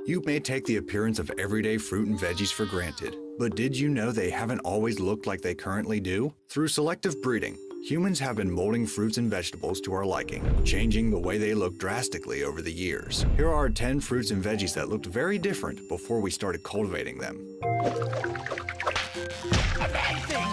You may take the appearance of everyday fruit and veggies for granted, but did you know they haven't always looked like they currently do? Through selective breeding, humans have been molding fruits and vegetables to our liking, changing the way they look drastically over the years. Here are 10 fruits and veggies that looked very different before we started cultivating them. Amazing!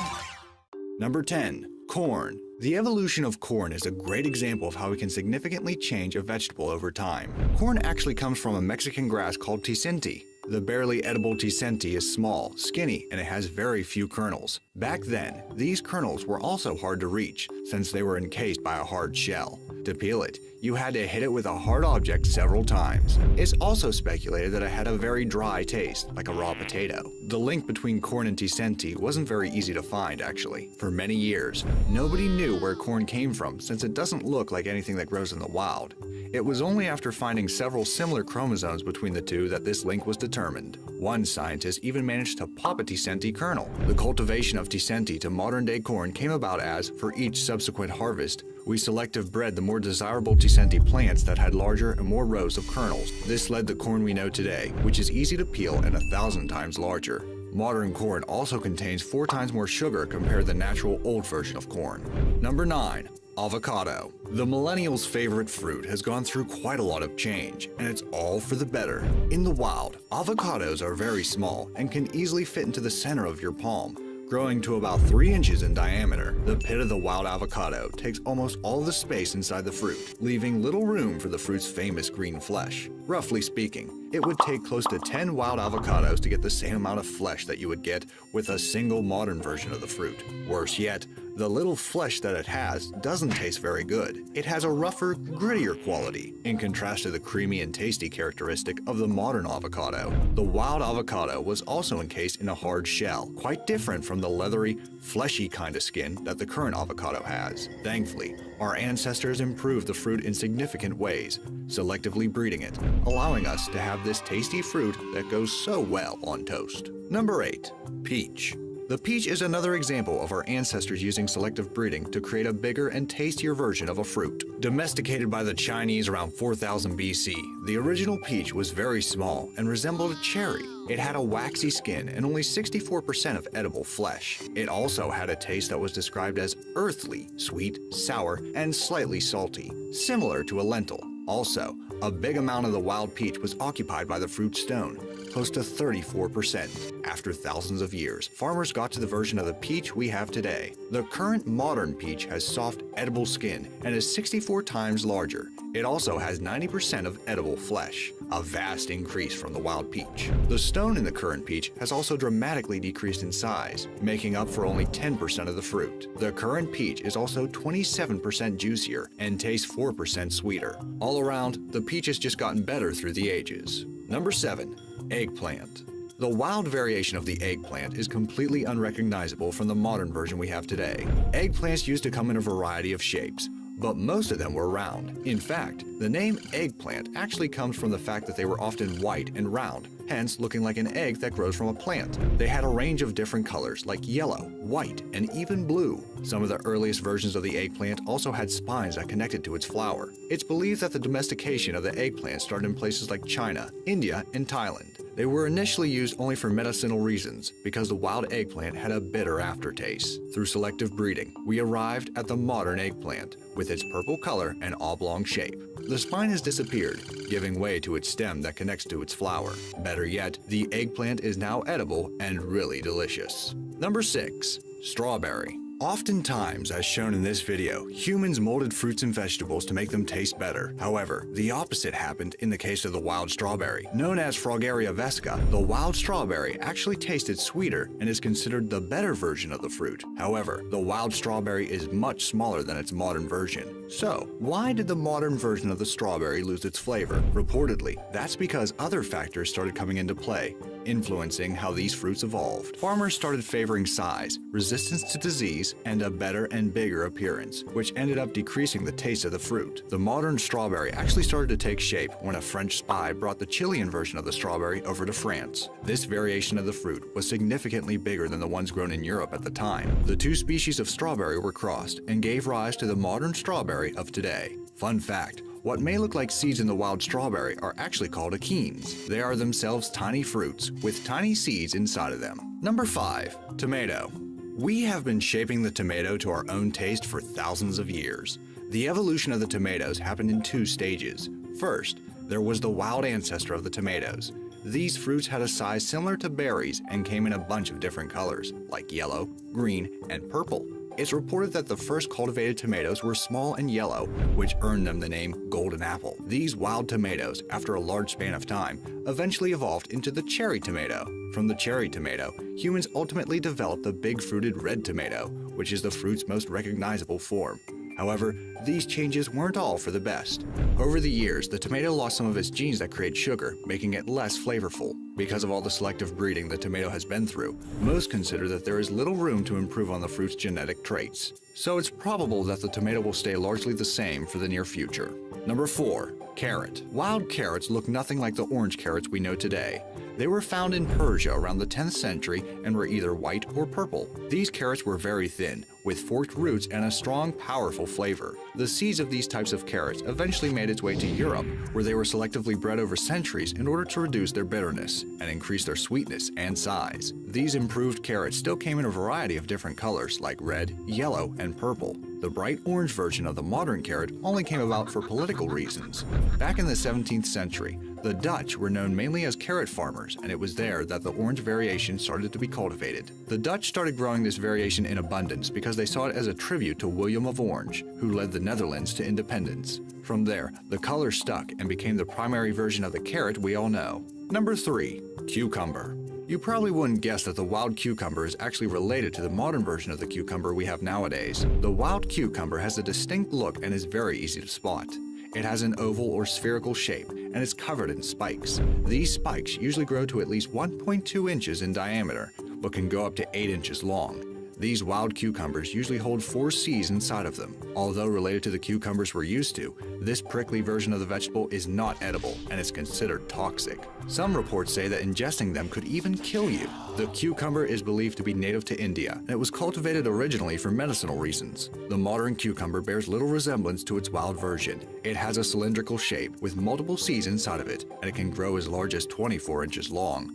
Number 10. Corn. The evolution of corn is a great example of how we can significantly change a vegetable over time. Corn actually comes from a Mexican grass called tisenti. The barely edible tisenti is small, skinny, and it has very few kernels. Back then, these kernels were also hard to reach since they were encased by a hard shell. To peel it, you had to hit it with a hard object several times. It's also speculated that it had a very dry taste, like a raw potato. The link between corn and tisenti wasn't very easy to find, actually. For many years, nobody knew where corn came from since it doesn't look like anything that grows in the wild. It was only after finding several similar chromosomes between the two that this link was determined. One scientist even managed to pop a tisenti kernel. The cultivation of tisenti to modern-day corn came about as, for each subsequent harvest, we selective bred the more desirable tisenti plants that had larger and more rows of kernels. This led to corn we know today, which is easy to peel and 1,000 times larger. Modern corn also contains 4 times more sugar compared to the natural old version of corn. Number 9. Avocado. The millennials' favorite fruit has gone through quite a lot of change, and it's all for the better. In the wild, avocados are very small and can easily fit into the center of your palm, growing to about 3 inches in diameter. The pit of the wild avocado takes almost all the space inside the fruit, leaving little room for the fruit's famous green flesh. Roughly speaking, it would take close to 10 wild avocados to get the same amount of flesh that you would get with a single modern version of the fruit. Worse yet, the little flesh that it has doesn't taste very good. It has a rougher, grittier quality, in contrast to the creamy and tasty characteristic of the modern avocado. The wild avocado was also encased in a hard shell, quite different from the leathery, fleshy kind of skin that the current avocado has. Thankfully, our ancestors improved the fruit in significant ways, selectively breeding it, allowing us to have this tasty fruit that goes so well on toast. Number 8. Peach. The peach is another example of our ancestors using selective breeding to create a bigger and tastier version of a fruit. Domesticated by the Chinese around 4000 BC, the original peach was very small and resembled a cherry. It had a waxy skin and only 64% of edible flesh. It also had a taste that was described as earthly, sweet, sour, and slightly salty, similar to a lentil. Also, a big amount of the wild peach was occupied by the fruit stone, close to 34%. After thousands of years, farmers got to the version of the peach we have today. The current modern peach has soft, edible skin and is 64 times larger. It also has 90% of edible flesh, a vast increase from the wild peach. The stone in the current peach has also dramatically decreased in size, making up for only 10% of the fruit. The current peach is also 27% juicier and tastes 4% sweeter. All around, the peach has just gotten better through the ages. Number 7. Eggplant. The wild variation of the eggplant is completely unrecognizable from the modern version we have today. Eggplants used to come in a variety of shapes, but most of them were round. In fact, the name eggplant actually comes from the fact that they were often white and round, hence looking like an egg that grows from a plant. They had a range of different colors like yellow, white, and even blue. Some of the earliest versions of the eggplant also had spines that connected to its flower. It's believed that the domestication of the eggplant started in places like China, India, and Thailand. They were initially used only for medicinal reasons because the wild eggplant had a bitter aftertaste. Through selective breeding, we arrived at the modern eggplant with its purple color and oblong shape. The spine has disappeared, giving way to its stem that connects to its flower. Better yet, the eggplant is now edible and really delicious. Number 6. Strawberry. Oftentimes, as shown in this video, humans molded fruits and vegetables to make them taste better. However, the opposite happened in the case of the wild strawberry. Known as Fragaria vesca, the wild strawberry actually tasted sweeter and is considered the better version of the fruit. However, the wild strawberry is much smaller than its modern version. So, why did the modern version of the strawberry lose its flavor? Reportedly, that's because other factors started coming into play, influencing how these fruits evolved. Farmers started favoring size, resistance to disease, and a better and bigger appearance, which ended up decreasing the taste of the fruit. The modern strawberry actually started to take shape when a French spy brought the Chilean version of the strawberry over to France. This variation of the fruit was significantly bigger than the ones grown in Europe at the time. The two species of strawberry were crossed and gave rise to the modern strawberry of today. Fun fact, What may look like seeds in the wild strawberry are actually called achenes. They are themselves tiny fruits with tiny seeds inside of them. Number 5. Tomato. We have been shaping the tomato to our own taste for thousands of years. The evolution of the tomatoes happened in 2 stages. First, there was the wild ancestor of the tomatoes. These fruits had a size similar to berries and came in a bunch of different colors, like yellow, green, and purple. It's reported that the first cultivated tomatoes were small and yellow, which earned them the name golden apple. These wild tomatoes, after a large span of time, eventually evolved into the cherry tomato. From the cherry tomato, humans ultimately developed the big fruited red tomato, which is the fruit's most recognizable form. However, these changes weren't all for the best. Over the years, the tomato lost some of its genes that create sugar, making it less flavorful. Because of all the selective breeding the tomato has been through, most consider that there is little room to improve on the fruit's genetic traits. So it's probable that the tomato will stay largely the same for the near future. Number 4. Carrot. Wild carrots look nothing like the orange carrots we know today. They were found in Persia around the 10th century and were either white or purple. These carrots were very thin, with forked roots and a strong, powerful flavor. The seeds of these types of carrots eventually made its way to Europe, where they were selectively bred over centuries in order to reduce their bitterness and increase their sweetness and size. These improved carrots still came in a variety of different colors like red, yellow, and purple. The bright orange version of the modern carrot only came about for political reasons. Back in the 17th century, the Dutch were known mainly as carrot farmers, and it was there that the orange variation started to be cultivated. The Dutch started growing this variation in abundance because they saw it as a tribute to William of Orange, who led the Netherlands to independence. From there, the color stuck and became the primary version of the carrot we all know. Number 3. Cucumber. You probably wouldn't guess that the wild cucumber is actually related to the modern version of the cucumber we have nowadays. The wild cucumber has a distinct look and is very easy to spot. It has an oval or spherical shape and is covered in spikes. These spikes usually grow to at least 1.2 inches in diameter, but can go up to 8 inches long. These wild cucumbers usually hold 4 seeds inside of them. Although related to the cucumbers we're used to, this prickly version of the vegetable is not edible and is considered toxic. Some reports say that ingesting them could even kill you. The cucumber is believed to be native to India, and it was cultivated originally for medicinal reasons. The modern cucumber bears little resemblance to its wild version. It has a cylindrical shape with multiple seeds inside of it, and it can grow as large as 24 inches long.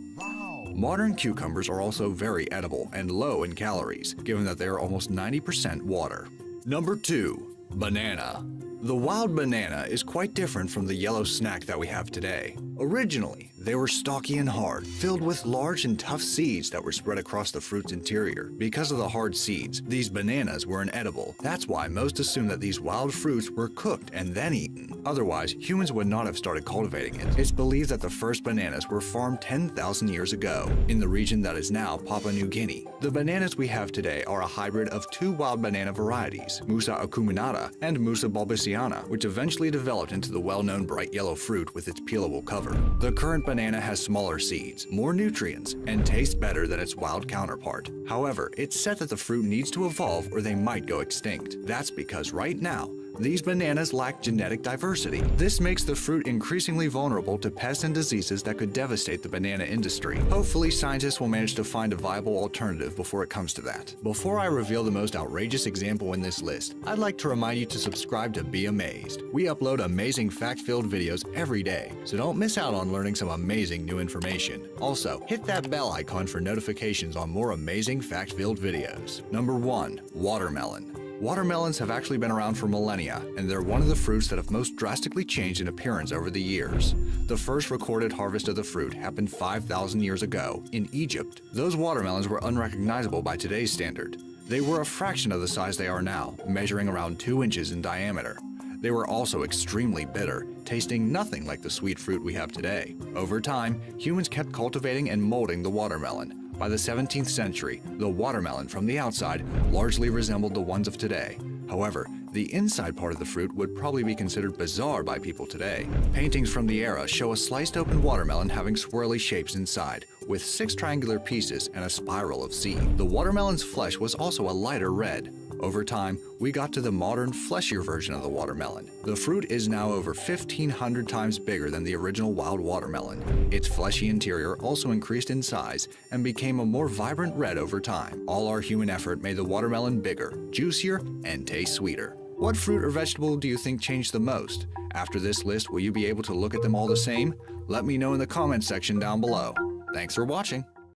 Modern cucumbers are also very edible and low in calories, given that they are almost 90% water. Number 2. Banana. The wild banana is quite different from the yellow snack that we have today. Originally, they were stocky and hard, filled with large and tough seeds that were spread across the fruit's interior. Because of the hard seeds, these bananas were inedible. That's why most assume that these wild fruits were cooked and then eaten. Otherwise, humans would not have started cultivating it. It's believed that the first bananas were farmed 10,000 years ago, in the region that is now Papua New Guinea. The bananas we have today are a hybrid of 2 wild banana varieties, Musa acuminata and Musa bulbiciana, which eventually developed into the well-known bright yellow fruit with its peelable cover. The current banana has smaller seeds, more nutrients, and tastes better than its wild counterpart. However, it's said that the fruit needs to evolve or they might go extinct. That's because right now, these bananas lack genetic diversity. This makes the fruit increasingly vulnerable to pests and diseases that could devastate the banana industry. Hopefully, scientists will manage to find a viable alternative before it comes to that. Before I reveal the most outrageous example in this list, I'd like to remind you to subscribe to Be Amazed. We upload amazing fact-filled videos every day, so don't miss out on learning some amazing new information. Also, hit that bell icon for notifications on more amazing fact-filled videos. Number 1. Watermelon. Watermelons have actually been around for millennia, and they're one of the fruits that have most drastically changed in appearance over the years. The first recorded harvest of the fruit happened 5,000 years ago in Egypt. Those watermelons were unrecognizable by today's standard. They were a fraction of the size they are now, measuring around 2 inches in diameter. They were also extremely bitter, tasting nothing like the sweet fruit we have today. Over time, humans kept cultivating and molding the watermelon. By the 17th century, the watermelon from the outside largely resembled the ones of today. However, the inside part of the fruit would probably be considered bizarre by people today. Paintings from the era show a sliced open watermelon having swirly shapes inside, with 6 triangular pieces and a spiral of seed. The watermelon's flesh was also a lighter red. Over time, we got to the modern, fleshier version of the watermelon. The fruit is now over 1,500 times bigger than the original wild watermelon. Its fleshy interior also increased in size and became a more vibrant red over time. All our human effort made the watermelon bigger, juicier, and taste sweeter. What fruit or vegetable do you think changed the most? After this list, will you be able to look at them all the same? Let me know in the comments section down below. Thanks for watching.